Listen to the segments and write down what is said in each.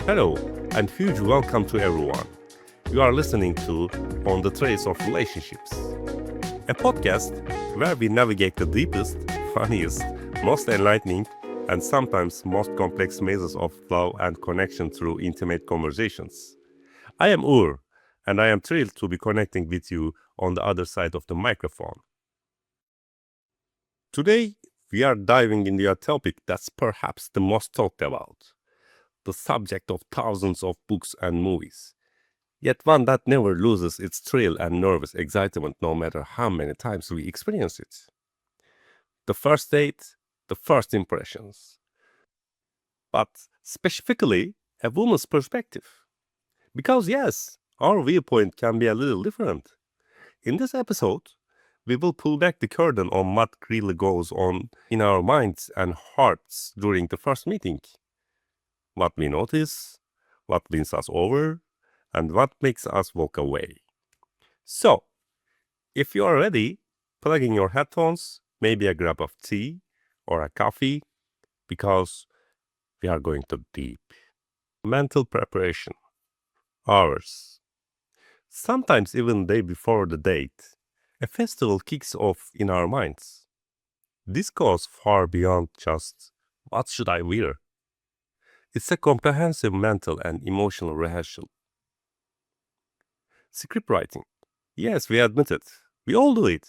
Hello, and huge welcome to everyone. You are listening to On the Trace of Relationships, a podcast where we navigate the deepest, funniest, most enlightening, and sometimes most complex mazes of love and connection through intimate conversations. I am Ur, and I am thrilled to be connecting with you on the other side of the microphone. Today, we are diving into a topic that's perhaps the most talked about, the subject of thousands of books and movies, yet one that never loses its thrill and nervous excitement no matter how many times we experience it. The first date, the first impressions, but specifically a woman's perspective. Because, yes, our viewpoint can be a little different. In this episode, we will pull back the curtain on what really goes on in our minds and hearts during the first meeting. What we notice, what wins us over, and what makes us walk away. So, if you are ready, plug in your headphones, maybe a cup of tea or a coffee, because we are going to deep. Mental preparation. Hours. Sometimes even the day before the date, a festival kicks off in our minds. This goes far beyond just, what should I wear? It's a comprehensive mental and emotional rehearsal. Script writing. Yes, we admit it. We all do it.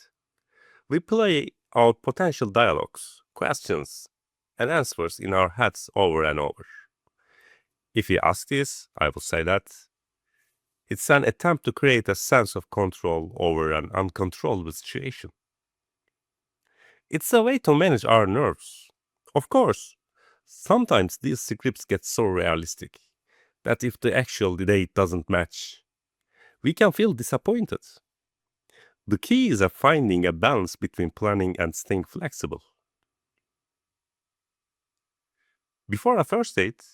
We play out potential dialogues, questions, and answers in our heads over and over. If you ask this, I will say that it's an attempt to create a sense of control over an uncontrollable situation. It's a way to manage our nerves. Of course, sometimes these scripts get so realistic that if the actual date doesn't match, we can feel disappointed. The key is finding a balance between planning and staying flexible. Before a first date,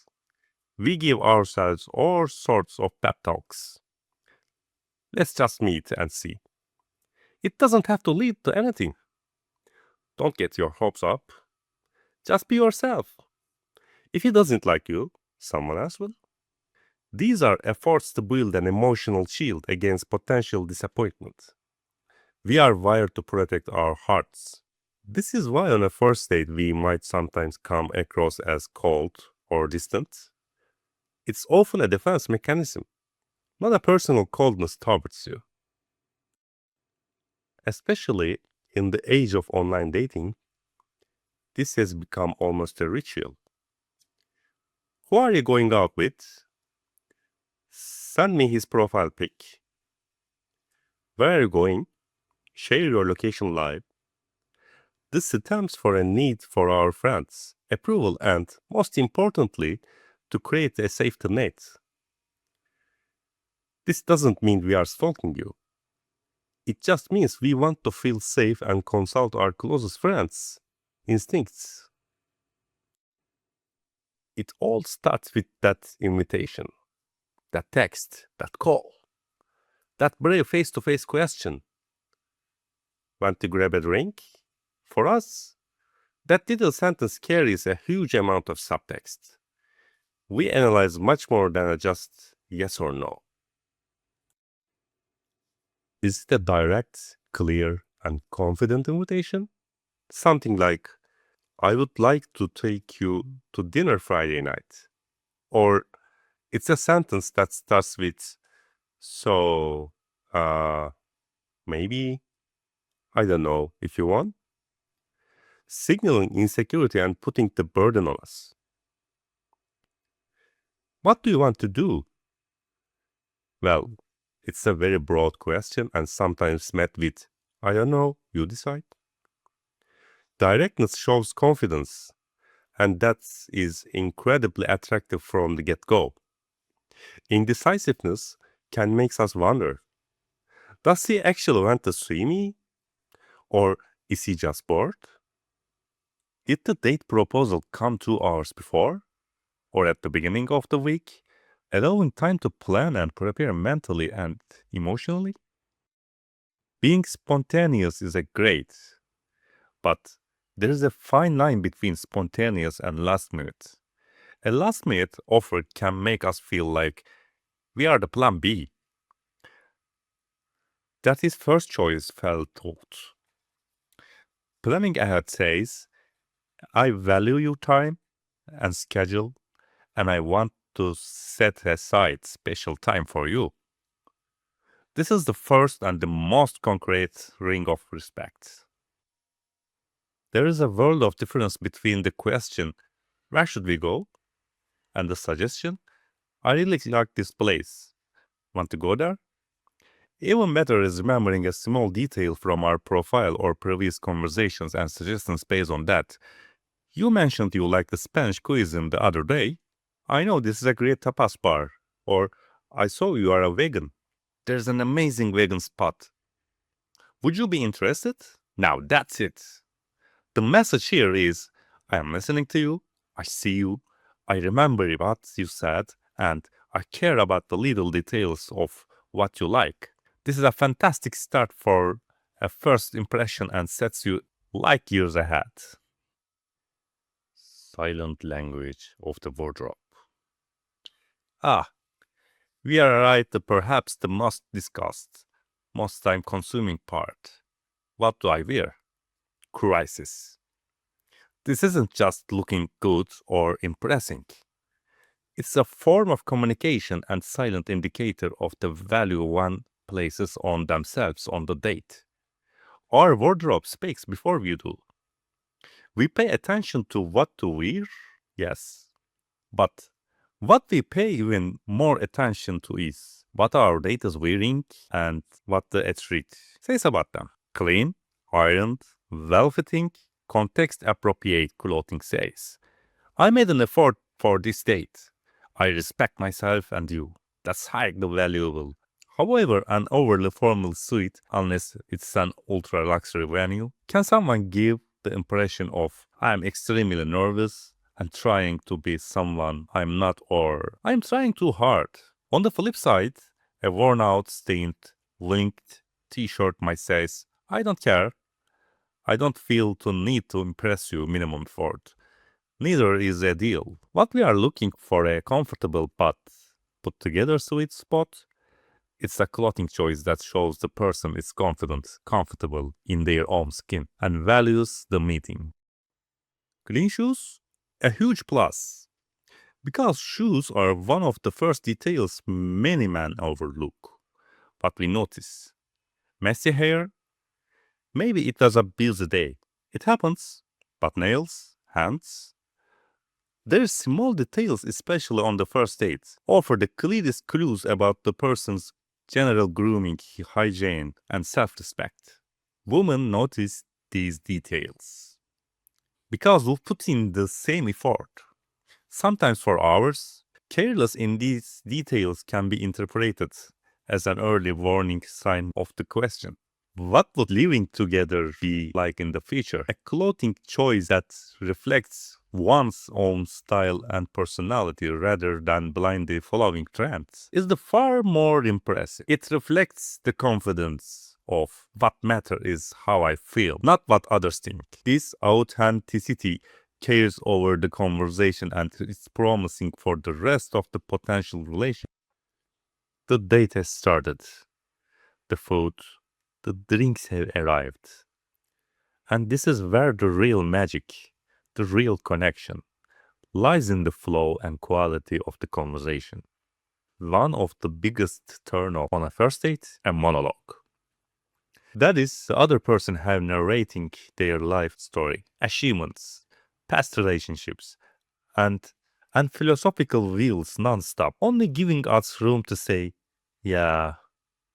we give ourselves all sorts of pep talks. Let's just meet and see. It doesn't have to lead to anything. Don't get your hopes up. Just be yourself. If he doesn't like you, someone else will. These are efforts to build an emotional shield against potential disappointment. We are wired to protect our hearts. This is why on a first date we might sometimes come across as cold or distant. It's often a defense mechanism, not a personal coldness towards you. Especially in the age of online dating, this has become almost a ritual. Who are you going out with? Send me his profile pic. Where are you going? Share your location live. This stems for a need for our friends, approval, and, most importantly, to create a safety net. This doesn't mean we are stalking you. It just means we want to feel safe and consult our closest friends' instincts. It all starts with that invitation, that text, that call, that brave face-to-face question. Want to grab a drink? For us, that little sentence carries a huge amount of subtext. We analyze much more than a just yes or no. Is it a direct, clear, and confident invitation? Something like, I would like to take you to dinner Friday night. Or it's a sentence that starts with, so, maybe, I don't know, if you want. Signaling insecurity and putting the burden on us. What do you want to do? Well, it's a very broad question and sometimes met with, I don't know, you decide. Directness shows confidence, and that is incredibly attractive from the get-go. Indecisiveness can make us wonder, does he actually want to see me? Or is he just bored? Did the date proposal come 2 hours before? Or at the beginning of the week? Allowing time to plan and prepare mentally and emotionally? Being spontaneous is a great, but there is a fine line between spontaneous and last minute. A last minute offer can make us feel like we are the plan B. That is first choice felt thought. Planning ahead says, I value your time and schedule, and I want to set aside special time for you. This is the first and the most concrete ring of respect. There is a world of difference between the question, where should we go? And the suggestion, I really like this place. Want to go there? Even better is remembering a small detail from our profile or previous conversations and suggestions based on that. You mentioned you like the Spanish cuisine the other day. I know this is a great tapas bar. Or I saw you are a vegan. There's an amazing vegan spot. Would you be interested? Now that's it. The message here is I am listening to you, I see you, I remember what you said, and I care about the little details of what you like. This is a fantastic start for a first impression and sets you light years ahead. Silent language of the wardrobe. Ah, we are right at perhaps the most discussed, most time consuming part. What do I wear? Crisis. This isn't just looking good or impressing. It's a form of communication and silent indicator of the value one places on themselves on the date. Our wardrobe speaks before we do. We pay attention to what to wear, yes, but what we pay even more attention to is what our date is wearing and what the athlete says about them. Clean, ironed, well-fitting, context-appropriate clothing says, I made an effort for this date. I respect myself and you. That's highly valuable. However, an overly formal suit, unless it's an ultra luxury venue, can someone give the impression of I'm extremely nervous and trying to be someone I'm not, or I'm trying too hard. On the flip side, a worn out, stained, linked t-shirt might say, I don't care. I don't feel to need to impress you minimum effort. Neither is ideal. What we are looking for a comfortable but put together sweet spot. It's a clothing choice that shows the person is confident, comfortable in their own skin, and values the meeting. Clean shoes? A huge plus. Because shoes are one of the first details many men overlook. But we notice. Messy hair? Maybe it was a busy day. It happens. But nails? Hands? There's small details, especially on the first date, offer the clearest clues about the person's general grooming, hygiene, and self-respect. Women notice these details because we put in the same effort, sometimes for hours. Careless in these details can be interpreted as an early warning sign of the question. What would living together be like in the future? A clothing choice that reflects one's own style and personality rather than blindly following trends is the far more impressive. It reflects the confidence of what matters is how I feel, not what others think. This authenticity carries over the conversation and is promising for the rest of the potential relation. The date has started. The food, the drinks have arrived. And this is where the real magic, the real connection, lies in the flow and quality of the conversation. One of the biggest turn-off on a first date, a monologue. That is, the other person have narrating their life story, achievements, past relationships, and philosophical wheels non-stop, only giving us room to say, yeah,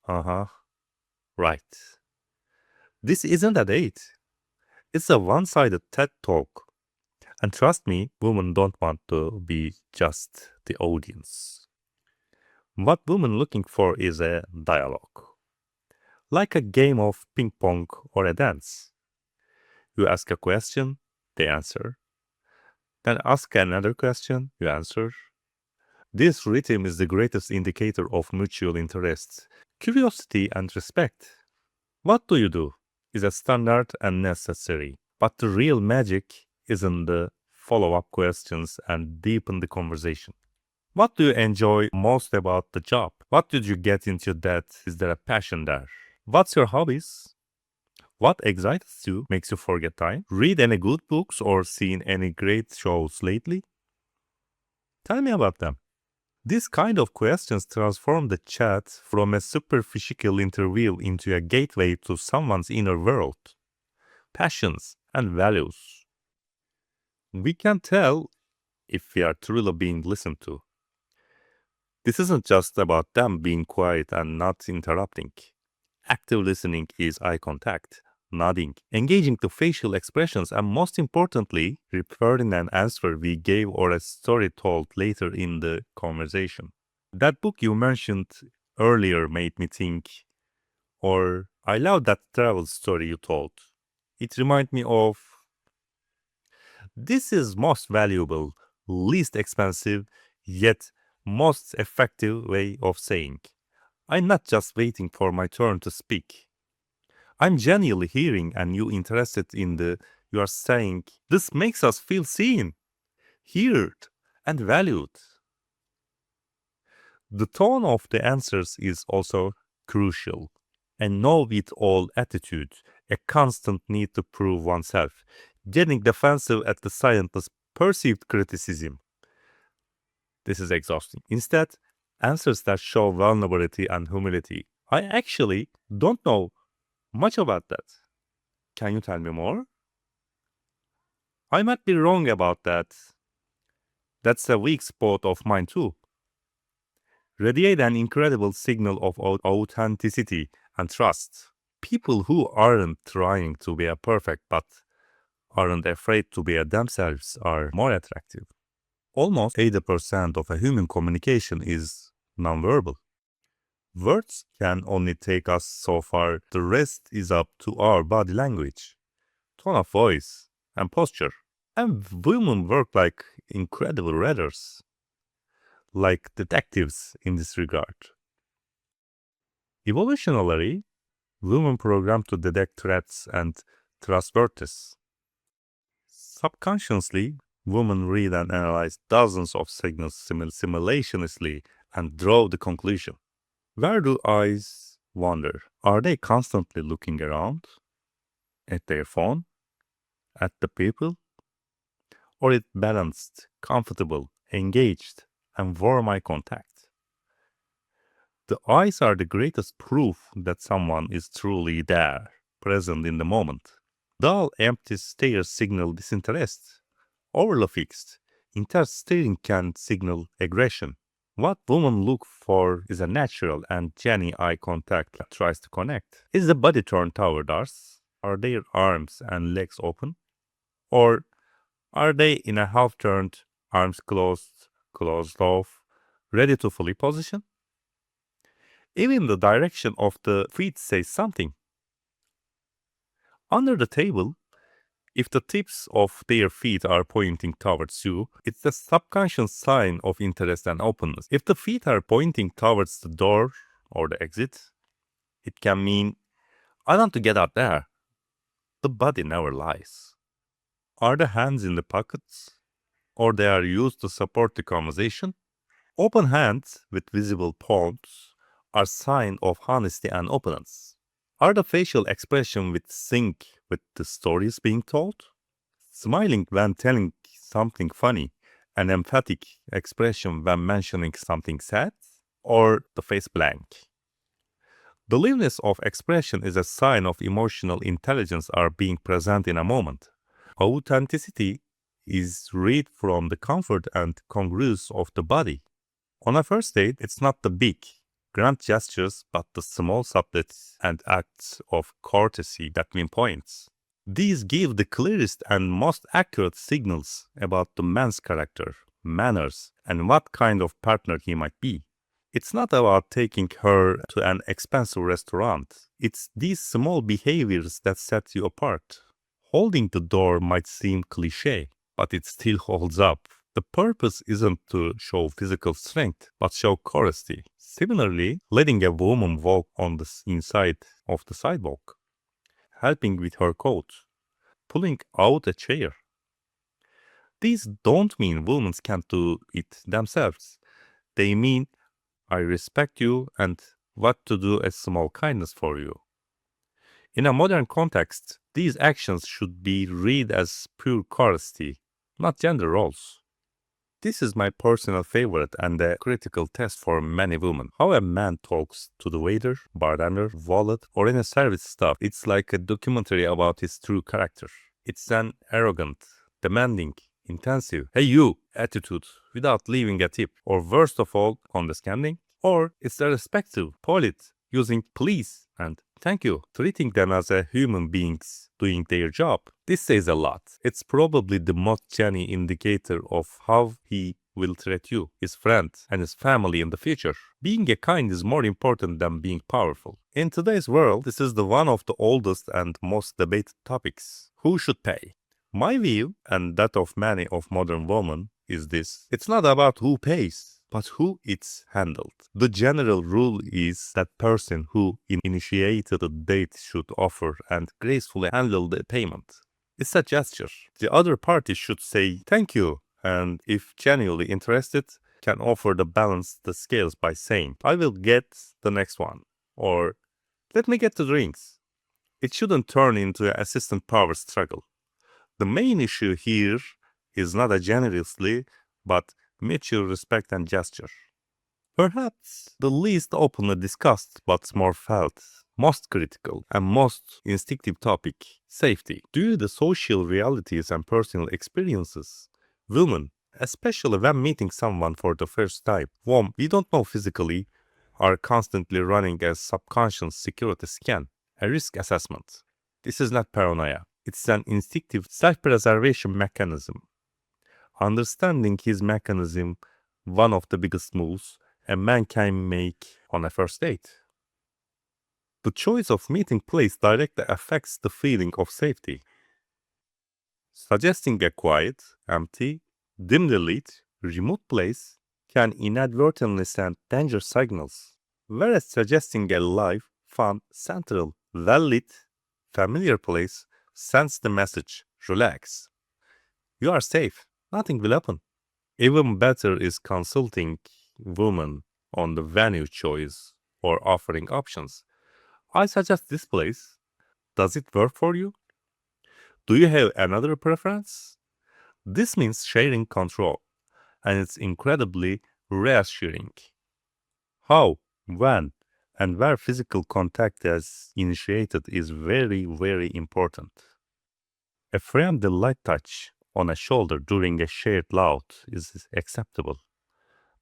uh-huh, right. This isn't a date. It's a one-sided TED talk. And trust me, women don't want to be just the audience. What women looking for is a dialogue. Like a game of ping pong or a dance. You ask a question, they answer. Then ask another question, you answer. This rhythm is the greatest indicator of mutual interest, curiosity, and respect. What do is a standard and necessary. But the real magic is in the follow-up questions, and deepen the conversation. What do you enjoy most about the job? What did you get into that? Is there a passion there? What's your hobbies? What excites you, makes you forget time? Read any good books or seen any great shows lately? Tell me about them. These kind of questions transform the chat from a superficial interview into a gateway to someone's inner world, passions, and values. We can tell if we are truly being listened to. This isn't just about them being quiet and not interrupting. Active listening is eye contact, nodding, engaging the facial expressions, and most importantly, referring an answer we gave or a story told later in the conversation. That book you mentioned earlier made me think, or I love that travel story you told. It reminded me of this is most valuable, least expensive, yet most effective way of saying. I'm not just waiting for my turn to speak. I'm genuinely hearing and you interested in the you are saying. This makes us feel seen, heard, and valued. The tone of the answers is also crucial. A know-it-all attitude, a constant need to prove oneself, getting defensive at the scientist's perceived criticism. This is exhausting. Instead, answers that show vulnerability and humility. I actually don't know much about that. Can you tell me more? I might be wrong about that. That's a weak spot of mine too. Radiate an incredible signal of authenticity and trust. People who aren't trying to be a perfect but aren't afraid to be themselves are more attractive. Almost 80% of a human communication is nonverbal. Words can only take us so far. The rest is up to our body language, tone of voice, and posture. And women work like incredible readers, like detectives in this regard. Evolutionarily, women programmed to detect threats and trustworthiness. Subconsciously, women read and analyze dozens of signals simultaneously and draw the conclusion. Where do eyes wander? Are they constantly looking around? At their phone? At the people? Or it balanced, comfortable, engaged, and warm eye contact? The eyes are the greatest proof that someone is truly there, present in the moment. Dull, empty stares signal disinterest. Overly fixed, intense staring can signal aggression. What women look for is a natural and genuine eye contact that tries to connect. Is the body turned toward us? Are their arms and legs open? Or are they in a half turned, arms closed off, ready to fully position? Even the direction of the feet says something. Under the table, if the tips of their feet are pointing towards you, it's a subconscious sign of interest and openness. If the feet are pointing towards the door or the exit, it can mean, I want to get out there. The body never lies. Are the hands in the pockets? Or they are used to support the conversation? Open hands with visible palms are sign of honesty and openness. Are the facial expression with sync with the stories being told? Smiling when telling something funny, an emphatic expression when mentioning something sad, or the face blank. The liveness of expression is a sign of emotional intelligence are being present in a moment. Authenticity is read from the comfort and congruence of the body. On a first date, it's not the big, grand gestures, but the small subtlety and acts of courtesy that mean points. These give the clearest and most accurate signals about the man's character, manners, and what kind of partner he might be. It's not about taking her to an expensive restaurant. It's these small behaviors that set you apart. Holding the door might seem cliché, but it still holds up. The purpose isn't to show physical strength, but show courtesy. Similarly, letting a woman walk on the inside of the sidewalk, helping with her coat, pulling out a chair. These don't mean women can't do it themselves. They mean I respect you and what to do a small kindness for you. In a modern context, these actions should be read as pure courtesy, not gender roles. This is my personal favorite and a critical test for many women. How a man talks to the waiter, bartender, wallet, or in a service staff, it's like a documentary about his true character. It's an arrogant, demanding, intensive, hey you attitude without leaving a tip, or worst of all, condescending, or it's a respectful, polite, using please and thank you, treating them as a human beings doing their job. This says a lot. It's probably the most genuine indicator of how he will treat you, his friends, and his family in the future. Being a kind is more important than being powerful. In today's world, this is the one of the oldest and most debated topics. Who should pay? My view, and that of many of modern women, is this. It's not about who pays, but who it's handled. The general rule is that person who initiated the date should offer and gracefully handle the payment. It's a gesture. The other party should say thank you, and if genuinely interested, can offer to balance the scales by saying, I will get the next one, or let me get the drinks. It shouldn't turn into an assistant power struggle. The main issue here is not a generously, but mutual respect and gesture. Perhaps the least openly discussed but more felt, most critical, and most instinctive topic, safety. Due to the social realities and personal experiences, women, especially when meeting someone for the first time, whom we don't know physically, are constantly running a subconscious security scan, a risk assessment. This is not paranoia. It's an instinctive self-preservation mechanism. Understanding his mechanism, one of the biggest moves a man can make on a first date. The choice of meeting place directly affects the feeling of safety. Suggesting a quiet, empty, dimly lit, remote place can inadvertently send danger signals, whereas suggesting a live, fun, central, well-lit, familiar place sends the message, relax. You are safe. Nothing will happen. Even better is consulting women on the venue choice or offering options. I suggest this place. Does it work for you? Do you have another preference? This means sharing control, and it's incredibly reassuring. How, when, and where physical contact is initiated is very, very important. A friendly light touch on a shoulder during a shared laugh is acceptable.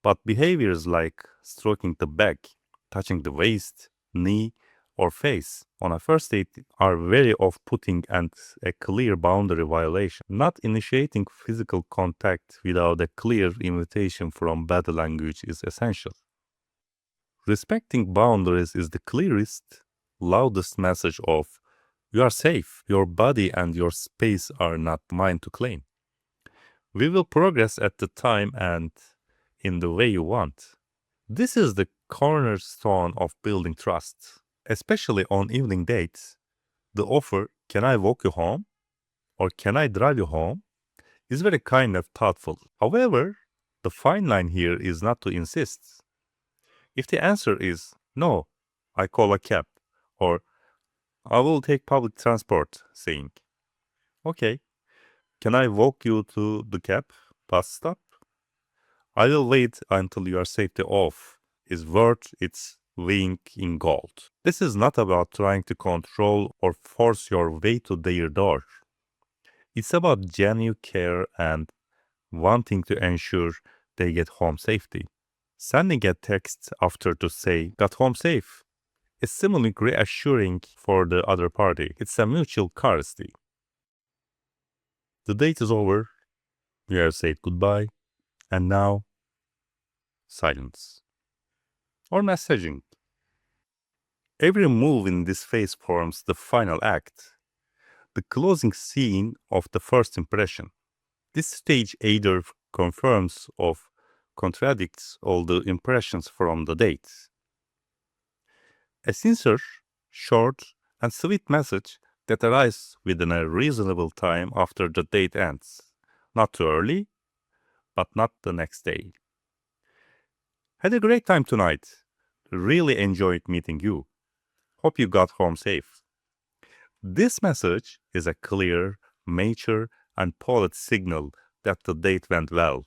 But behaviors like stroking the back, touching the waist, knee, or face on a first date are very off-putting and a clear boundary violation. Not initiating physical contact without a clear invitation from body language is essential. Respecting boundaries is the clearest, loudest message of you are safe, your body and your space are not mine to claim. We will progress at the time and in the way you want. This is the cornerstone of building trust, especially on evening dates. The offer, can I walk you home? Or can I drive you home? Is very kind and thoughtful. However, the fine line here is not to insist. If the answer is no, I call a cab, or I will take public transport, saying, okay, can I walk you to the cab bus stop? I will wait until your safety off is worth its weight in gold. This is not about trying to control or force your way to their door. It's about genuine care and wanting to ensure they get home safely. Sending a text after to say, got home safe, is similarly reassuring for the other party. It's a mutual courtesy. The date is over, we have said goodbye, and now, silence. Or messaging. Every move in this phase forms the final act, the closing scene of the first impression. This stage either confirms or contradicts all the impressions from the date. A sincere, short, and sweet message that arrives within a reasonable time after the date ends Not too early, but not the next day. Had a great time tonight. Really enjoyed meeting you. Hope you got home safe. This message is a clear, mature, and polite signal that the date went well.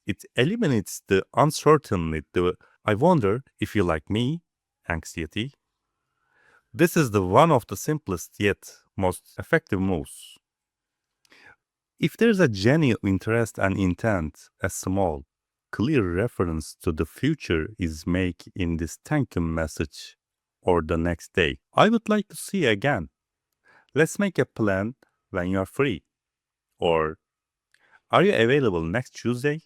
It eliminates the uncertainty, the I wonder if you like me anxiety. This is the one of the simplest yet most effective moves. If there's a genuine interest and intent, a small, clear reference to the future is made in this thank you message or the next day. I would like to see you again. Let's make a plan when you are free. Or, are you available next Tuesday?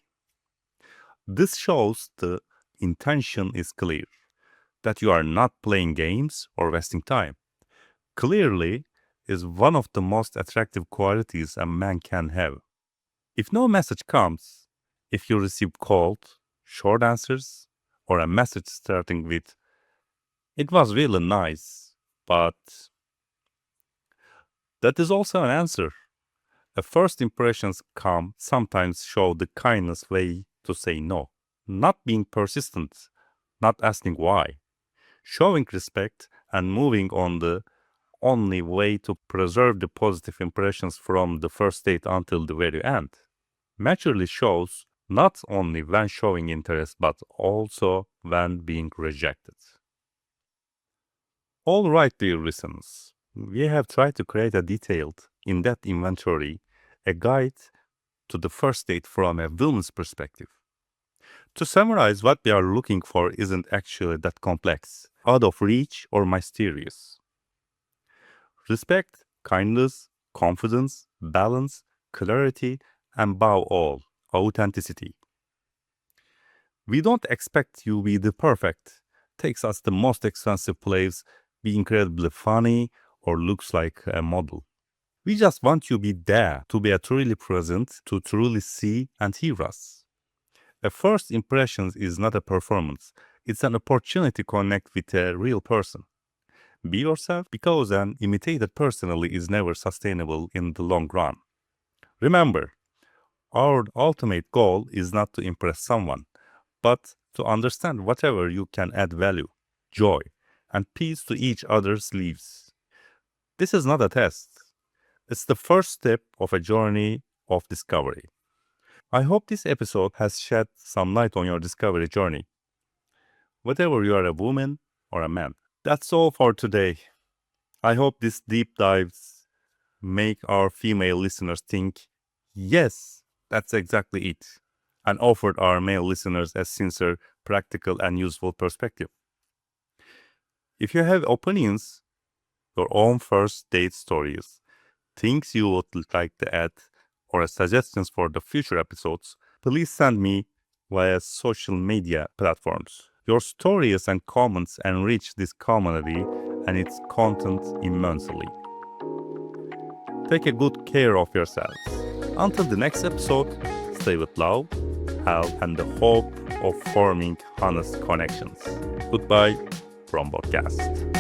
This shows the intention is clear, that you are not playing games or wasting time. Clearly is one of the most attractive qualities a man can have. If no message comes, if you receive cold, short answers, or a message starting with, "It was really nice, but," that is also an answer. A first impressions come sometimes show the kindness way to say no. Not being persistent, not asking why. Showing respect and moving on the only way to preserve the positive impressions from the first date until the very end. Maturely shows not only when showing interest but also when being rejected. All right, dear listeners, we have tried to create a detailed, in-depth inventory, a guide to the first date from a woman's perspective. To summarize, what we are looking for isn't actually that complex, out of reach, or mysterious. Respect, kindness, confidence, balance, clarity, and above all, authenticity. We don't expect you to be the perfect, takes us the most expensive place, be incredibly funny, or looks like a model. We just want you to be there, to be truly present, to truly see and hear us. A first impression is not a performance, it's an opportunity to connect with a real person. Be yourself, because an imitated personality is never sustainable in the long run. Remember, our ultimate goal is not to impress someone, but to understand whatever you can add value, joy, and peace to each other's lives. This is not a test. It's the first step of a journey of discovery. I hope this episode has shed some light on your discovery journey. Whether you are a woman or a man. That's all for today. I hope these deep dives make our female listeners think, yes, that's exactly it, and offered our male listeners a sincere, practical, and useful perspective. If you have opinions, your own first date stories, things you would like to add, or suggestions for the future episodes, please send me via social media platforms. Your stories and comments enrich this community and its content immensely. Take a good care of yourselves. Until the next episode, stay with love, health, and the hope of forming honest connections. Goodbye from Bothcast.